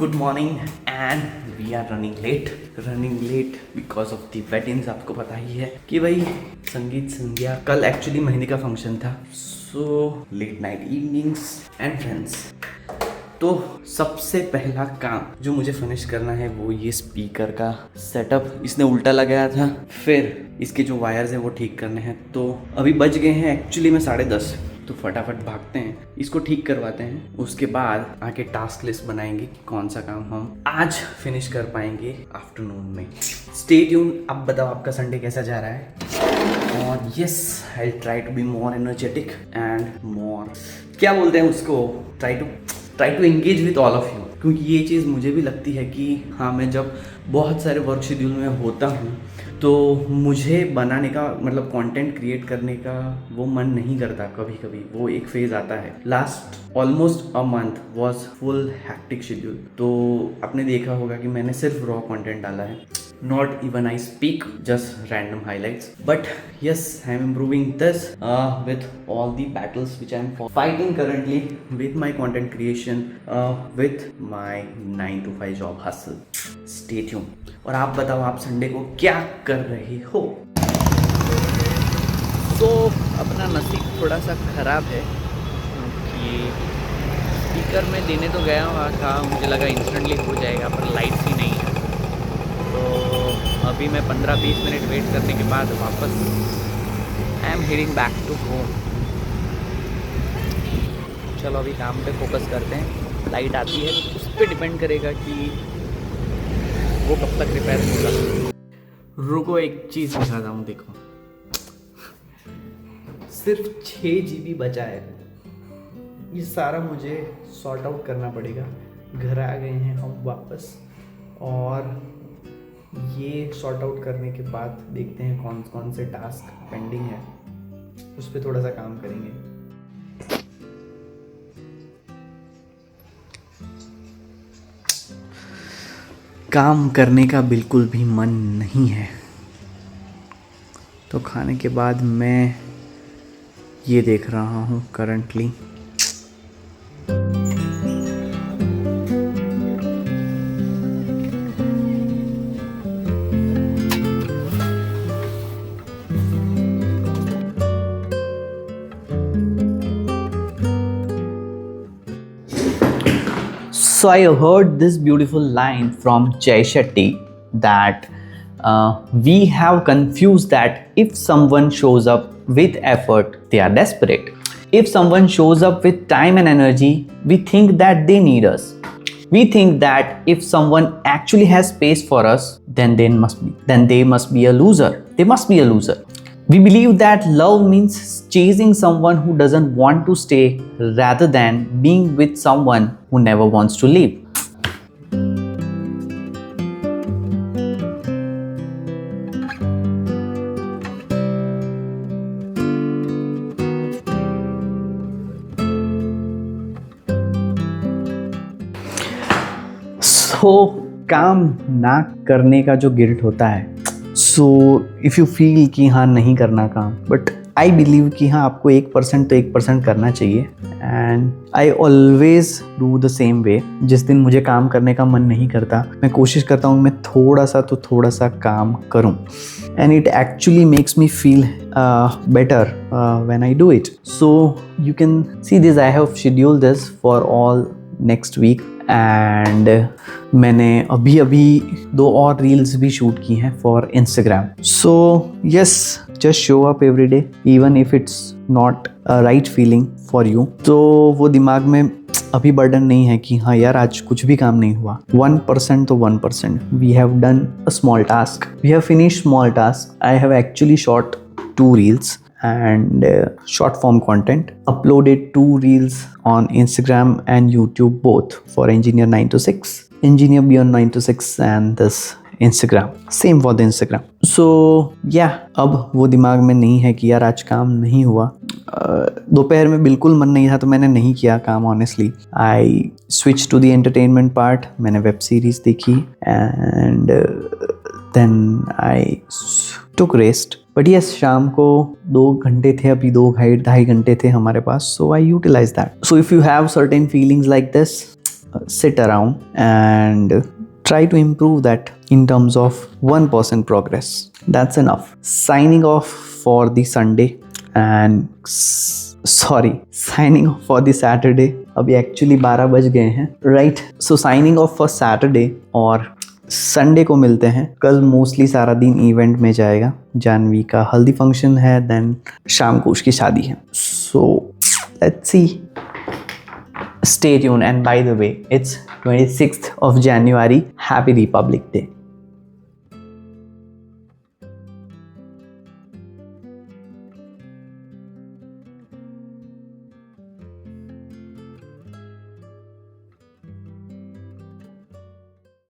Good morning and we are running late because of the weddings. आपको पता ही है कि भाई संगीत संध्या कल एक्चुअली मेहंदी का फंक्शन था, so let night evenings and friends. तो सबसे पहला काम जो मुझे फिनिश करना है वो ये स्पीकर का सेटअप, इसने उल्टा लगाया था, फिर इसके जो वायर्स हैं वो ठीक करने हैं। तो अभी बज गए हैं एक्चुअली में 10:30, तो फटाफट भागते हैं, इसको ठीक करवाते हैं। उसके बाद आके टास्क लिस्ट बनाएंगे कि कौन सा काम हम आज फिनिश कर पाएंगे आफ्टरनून में। Stay tune. अब बताओ आपका संडे कैसा जा रहा है? और yes, I try to be more energetic and more, क्या बोलते हैं उसको, try to engage with all of you, क्योंकि ये चीज़ मुझे भी लगती है कि हाँ, मैं जब बहुत सारे वर्क शेड्यूल में होता हूँ तो मुझे बनाने का मतलब कंटेंट क्रिएट करने का वो मन नहीं करता। कभी कभी वो एक फेज़ आता है। Last almost a month was full hectic schedule. तो आपने देखा होगा कि मैंने सिर्फ रॉ कंटेंट डाला है, not even I speak, just random highlights. But yes, I am improving this with all the battles which I am fighting currently with my content creation, with my 9 to 5 job hustle. Stay tuned. और आप बताओ आप Sunday को क्या कर रहे हो? तो अपना नसीब थोड़ा सा ख़राब है क्योंकि स्पीकर में देने तो गया था, मुझे लगा इंस्टेंटली हो जाएगा, पर लाइट्स ही नहीं है। तो अभी मैं 15-20 मिनट वेट करने के बाद वापस I am heading back to home. चलो अभी काम पे फोकस करते हैं। लाइट आती है उस पर डिपेंड करेगा कि वो कब तक रिपेयर होगा। रुको एक चीज़ दिखाता हूँ, देखो सिर्फ 6 GB बचा है। ये सारा मुझे सॉर्ट आउट करना पड़ेगा। घर आ गए हैं हम वापस और ये सॉर्ट आउट करने के बाद देखते हैं कौन कौन से टास्क पेंडिंग है, उस पर थोड़ा सा काम करेंगे। काम करने का बिल्कुल भी मन नहीं है, तो खाने के बाद मैं ये देख रहा हूँ currently. So I heard this beautiful line from Jay Shetty that we have confused that if someone shows up with effort, they are desperate. If someone shows up with time and energy, we think that they need us. We think that if someone actually has space for us, then they must be a loser. They must be a loser. We believe that love means chasing someone who doesn't want to stay rather than being with someone who never wants to leave. So, काम ना करने का जो guilt होता है, so if you feel कि हाँ नहीं करना काम, बट आई बिलीव कि हाँ आपको 1% तो 1% करना चाहिए। And I always do the same way. जिस दिन मुझे काम करने का मन नहीं करता, मैं कोशिश करता हूँ मैं थोड़ा सा काम करूँ, and it actually makes me feel better when I do it. So you can see this, I have schedule this for all next week. And मैंने अभी 2 और रील्स भी शूट की हैं for Instagram. So yes, just show up every day even if it's not a right feeling for you. तो वो दिमाग में अभी बर्डन नहीं है कि हाँ यार आज कुछ भी काम नहीं हुआ। 1% तो 1%। We have done a small task, we have finished small task. I have actually shot 2 reels and short form content, uploaded 2 reels on Instagram and YouTube, both for Engineer 9 to 6, Engineer Beyond 9 to 6, and this Instagram, same for the Instagram. So yeah, अब वो दिमाग में नहीं है कि यार आज काम नहीं हुआ। दोपहर में बिल्कुल मन नहीं था तो मैंने नहीं किया काम। Honestly I switch to the entertainment part. मैंने वेब सीरीज देखी and then I took rest. But yes, शाम को 2 घंटे थे, अभी 2-2.5 घंटे थे हमारे पास, so I utilize that. So if you have certain feelings like this, sit around and try to improve that in terms of 1% progress. That's enough. Signing off for the Sunday and signing off for the Saturday. अभी actually 12 बज गए हैं, right? So signing off for Saturday और Sunday को मिलते हैं। कल mostly सारा दिन इवेंट में जाएगा। जानवी का हल्दी फंक्शन है, देन शाम को उसकी शादी है। So let's see, stay tuned, and by the way, it's 26th of January. Happy Republic Day.